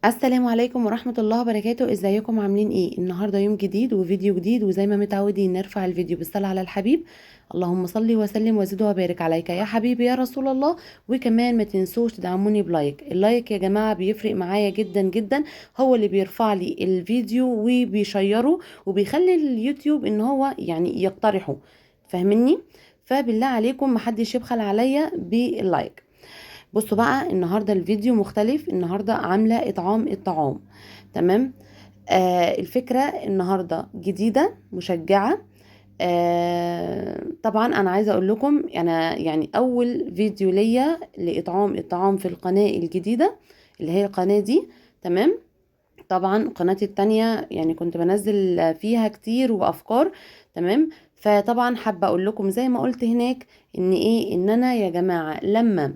السلام عليكم ورحمة الله وبركاته. ازيكم عاملين ايه؟ النهاردة يوم جديد وفيديو جديد، وزي ما متعودين نرفع الفيديو بالصلاة على الحبيب. اللهم صل وسلم وزد وبارك عليك يا حبيبي يا رسول الله. وكمان ما تنسوش تدعموني بلايك. اللايك يا جماعة بيفرق معايا جدا جدا، هو اللي بيرفع لي الفيديو وبيشيره وبيخلي اليوتيوب ان هو يعني يقترحه. فاهمني؟ فبالله عليكم محدش يبخل عليا باللايك. بصوا بقى، النهارده الفيديو مختلف. النهارده عامله اطعام الطعام. تمام. الفكره النهارده جديده مشجعه. طبعا انا عايزه اقول لكم، انا يعني اول فيديو ليا لاطعام الطعام في القناه الجديده اللي هي القناه دي. تمام. طبعا قناتي التانية يعني كنت بنزل فيها كتير وافكار. تمام. فطبعا حابه اقول لكم زي ما قلت هناك ان ايه، ان انا يا جماعه لما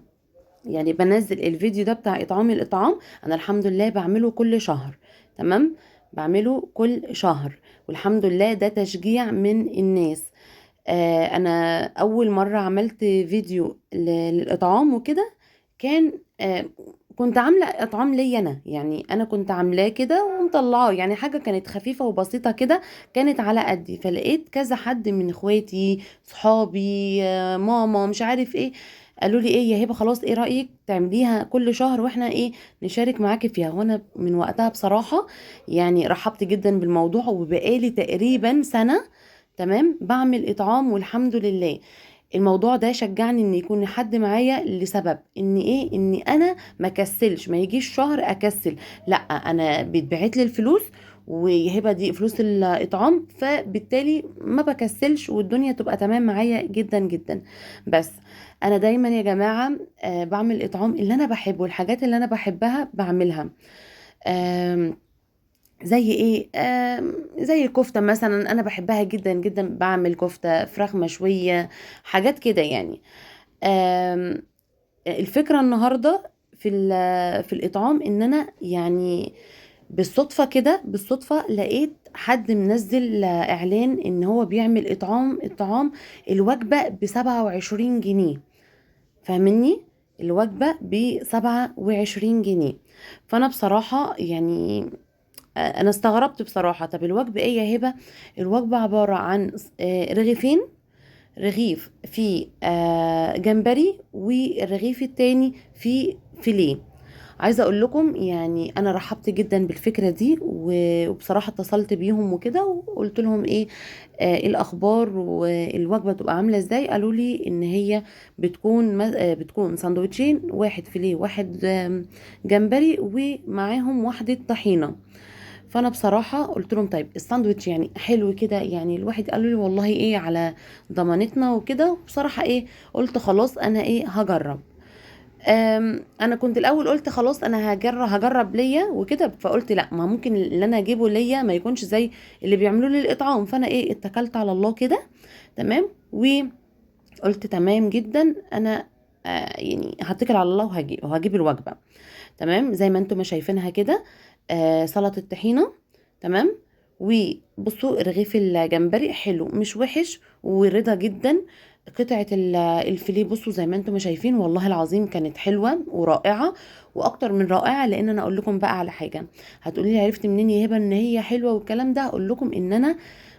يعني بنزل الفيديو ده بتاع اطعام الاطعام، انا الحمد لله بعمله كل شهر. تمام. بعمله كل شهر، والحمد لله ده تشجيع من الناس. انا اول مرة عملت فيديو للاطعام وكده كان كنت عاملة اطعام ليا انا، يعني انا كنت عاملاه كده ومطلعاه، يعني حاجة كانت خفيفة وبسيطة كده، كانت على قدي. فلقيت كذا حد من اخواتي صحابي ماما مش عارف ايه، قالوا لي ايه يا هبه، خلاص ايه رايك تعمليها كل شهر واحنا ايه نشارك معاكي فيها. وانا من وقتها بصراحه يعني رحبت جدا بالموضوع، وبقالي تقريبا سنه تمام بعمل اطعام، والحمد لله. الموضوع ده شجعني ان يكون حد معايا لسبب ان ايه، ان انا ما كسلش، ما يجيش شهر اكسل. لا، انا بيتبعت لي الفلوس وهبه دي فلوس الاطعام، فبالتالي ما بكسلش والدنيا تبقى تمام معايا جدا جدا. بس انا دايما يا جماعه بعمل الاطعام اللي انا بحبه، الحاجات اللي انا بحبها بعملها. آم، زي ايه؟ زي الكفته مثلا، انا بحبها جدا جدا، بعمل كفته فراخ مشويه، حاجات كده يعني. آم، الفكره النهارده في الاطعام ان انا يعني بالصدفه كده، بالصدفه لقيت حد منزل اعلان ان هو بيعمل الطعام الوجبه ب27 جنيه. فاهمني؟ الوجبة ب27 جنيه. فأنا بصراحة يعني أنا استغربت بصراحة. طب الوجبة إيه يا هبة؟ الوجبة عبارة عن رغيفين، رغيف فيه جمبري، والرغيف التاني فيه فيليه. عايزه اقول لكم يعني انا رحبت جدا بالفكره دي، وبصراحه اتصلت بيهم وكده وقلت لهم ايه، إيه الاخبار والوجبه تبقى عامله ازاي. قالوا لي ان هي بتكون ساندوتشين، واحد فيليه واحد جمبري، ومعاهم واحده طحينه. فانا بصراحه قلت لهم طيب الساندوتش يعني حلو كده، يعني الواحد قالوا لي والله ايه على ضمانتنا وكده. بصراحه ايه، قلت خلاص انا ايه هجرب. انا كنت الاول قلت خلاص انا هجرب ليا وكده، فقلت لا، ما ممكن اللي انا اجيبه ليا ما يكونش زي اللي بيعملوا لي الاطعام. فانا ايه اتكلت على الله كده. تمام. وقلت تمام جدا، انا يعني هتكل على الله وهجيب الوجبه. تمام زي ما انتم ما شايفينها كده. سلطه الطحينه. تمام. وبصوا رغيف الجمبري حلو مش وحش ورضا جدا. قطعة الفيليه بصوا زي ما انتم ما شايفين، والله العظيم كانت حلوة ورائعة، واكتر من رائعة. لان انا اقول لكم بقى على حاجة، هتقولي لي عرفت منين يا هبة ان هي حلوة والكلام ده؟ اقول لكم ان انا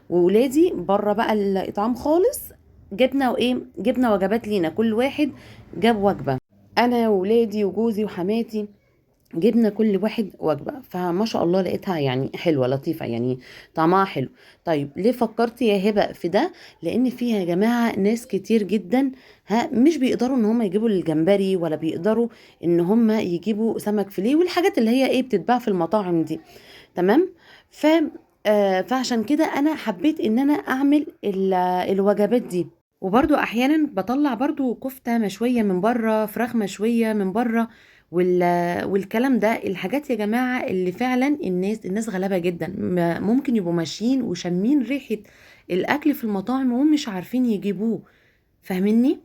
وولادي بره بقى الاطعام خالص، جبنا وايه، جبنا وجبات لينا، كل واحد جاب وجبة. انا وولادي وجوزي وحماتي جبنا كل واحد وجبة، فما شاء الله لقيتها يعني حلوة لطيفة، يعني طعمها حلو. طيب ليه فكرت يا هبة في ده؟ لان فيها يا جماعة ناس كتير جدا مش بيقدروا ان هم يجيبوا الجمبري، ولا بيقدروا ان هم يجيبوا سمك فيليه والحاجات اللي هي ايه بتتباع في المطاعم دي. تمام. ف فعشان كده انا حبيت ان انا اعمل الوجبات دي. وبرضو احيانا بطلع برضو كفتة مشوية من بره، فراخ مشوية من بره، والكلام ده. الحاجات يا جماعة اللي فعلا الناس غلابة جدا، ممكن يبقوا ماشيين وشامين ريحة الاكل في المطاعم وهم مش عارفين يجيبوه. فاهميني؟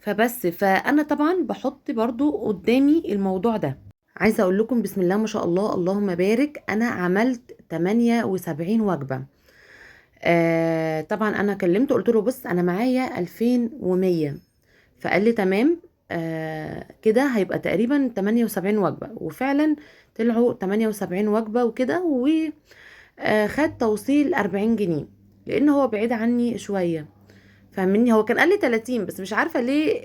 فانا طبعا بحط برضو قدامي الموضوع ده. عايزة اقول لكم بسم الله ما شاء الله اللهم بارك، انا عملت 78 وجبة. طبعا انا كلمته قلت له بص انا معايا 2100، فقال لي تمام. كده هيبقى تقريبا 78 وجبة، وفعلا طلعوا 78 وجبة وكده. وخد توصيل 40 جنيه، لان هو بعيد عني شوية، فاهمني. هو كان قال لي 30، بس مش عارفة ليه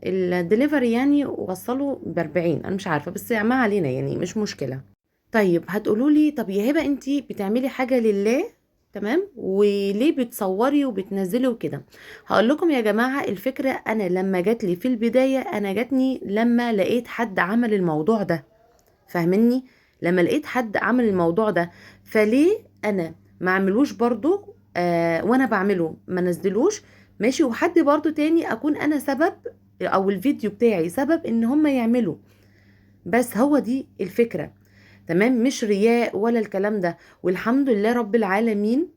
الدليفري يعني وصله ب40، انا مش عارفة، بس ما علينا يعني، مش مشكلة. طيب هتقولوا لي طب يا هبه انتي بتعملي حاجه لله، تمام، وليه بتصوري وبتنزلي وكده؟ هقول لكم يا جماعه، الفكره انا لما جات لي في البدايه، انا جاتني لما لقيت حد عمل الموضوع ده، فاهمني. لما لقيت حد عمل الموضوع ده، فليه انا ما اعملوش برضو؟ وانا بعمله ما نزلوش، ماشي، وحد برضو تاني اكون انا سبب، او الفيديو بتاعي سبب ان هم يعملوا. بس هو دي الفكره، تمام، مش رياء ولا الكلام ده. والحمد لله رب العالمين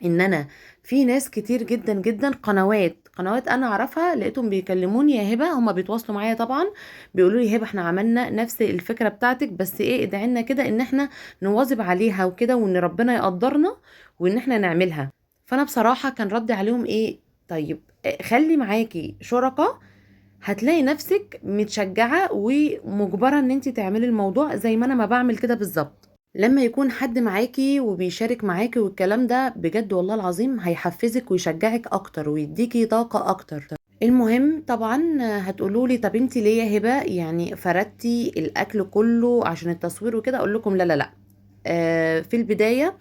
ان انا في ناس كتير جدا جدا، قنوات انا اعرفها، لقيتهم بيكلموني يا هبه، هما بيتواصلوا معايا طبعا، بيقولوا لي هبه احنا عملنا نفس الفكره بتاعتك، بس ايه ادعي لنا كده ان احنا نواظب عليها وكده، وان ربنا يقدرنا وان احنا نعملها. فانا بصراحه كان ردي عليهم ايه؟ طيب خلي معاكي شركاء، هتلاقي نفسك متشجعة ومجبرة ان انت تعملي الموضوع زي ما انا ما بعمل كده بالظبط. لما يكون حد معاكي وبيشارك معاكي والكلام ده، بجد والله العظيم هيحفزك ويشجعك اكتر ويديكي طاقة اكتر. المهم طبعا هتقولوا لي طب انت ليه يا هبة يعني فردتي الاكل كله عشان التصوير وكده؟ اقول لكم لا لا لا. في البداية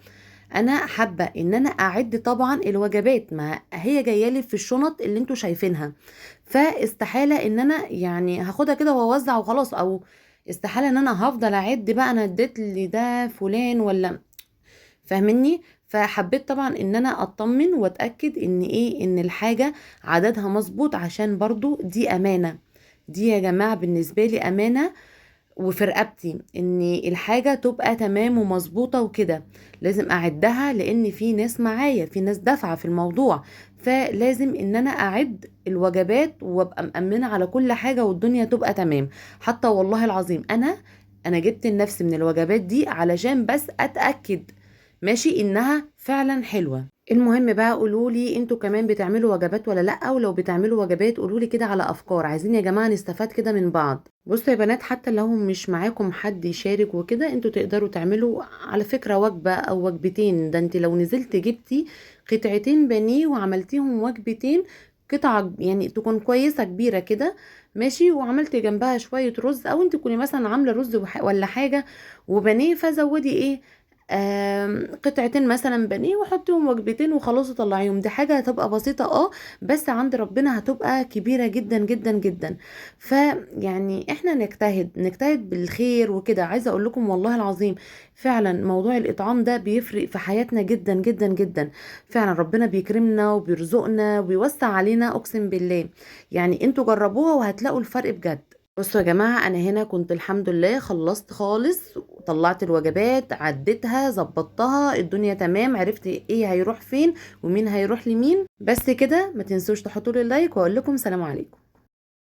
انا حابه ان انا اعد طبعا الوجبات، ما هي جايه لي في الشنط اللي انتوا شايفينها، فاستحاله ان انا يعني هاخدها كده واوزع وخلاص، او استحاله ان انا هفضل اعد بقى انا اديت لي ده فلان ولا، فاهمني. فحبيت طبعا ان انا اطمن واتاكد ان ايه، ان الحاجه عددها مظبوط، عشان برضو دي امانه، دي يا جماعه بالنسبه لي امانه، وفي رقبتي ان الحاجة تبقى تمام ومظبوطة وكده. لازم اعدها، لان في ناس معايا، في ناس دافعة في الموضوع، فلازم ان انا اعد الوجبات وابقى مأمنة على كل حاجة والدنيا تبقى تمام. حتى والله العظيم انا جبت لنفسي من الوجبات دي علشان بس اتأكد، ماشي، انها فعلا حلوة. المهم بقى قولولي انتوا كمان بتعملوا وجبات ولا لا، ولو بتعملوا وجبات قولولي كده على افكار، عايزين يا جماعة نستفاد كده من بعض. بصوا يا بنات، حتى لو مش معاكم حد يشارك وكده، انتوا تقدروا تعملوا على فكرة وجبة او وجبتين. ده انت لو نزلت جبتي قطعتين بانيه وعملتيهم وجبتين، قطعة يعني تكون كويسة كبيرة كده، ماشي، وعملتي جنبها شوية رز، او انت تكوني مثلا عاملة رز ولا حاجة وبانيه، فزودي ايه، قطعتين مثلا بانيه وحطيهم وجبتين وخلاص طلعيهم. دي حاجة هتبقى بسيطة بس عند ربنا هتبقى كبيرة جدا جدا جدا. فيعني احنا نجتهد بالخير وكده. عايزة اقول لكم والله العظيم فعلا موضوع الاطعام ده بيفرق في حياتنا جدا جدا جدا. فعلا ربنا بيكرمنا وبيرزقنا وبيوسع علينا، اقسم بالله. يعني انتوا جربوها وهتلاقوا الفرق بجد. بصوا يا جماعة، أنا هنا كنت الحمد لله خلصت خالص، طلعت الوجبات، عديتها، ظبطتها، الدنيا تمام، عرفت ايه هيروح فين ومين هيروح لمين. بس كده، ما تنسوش تحطوا لي لايك، واقول لكم سلام عليكم.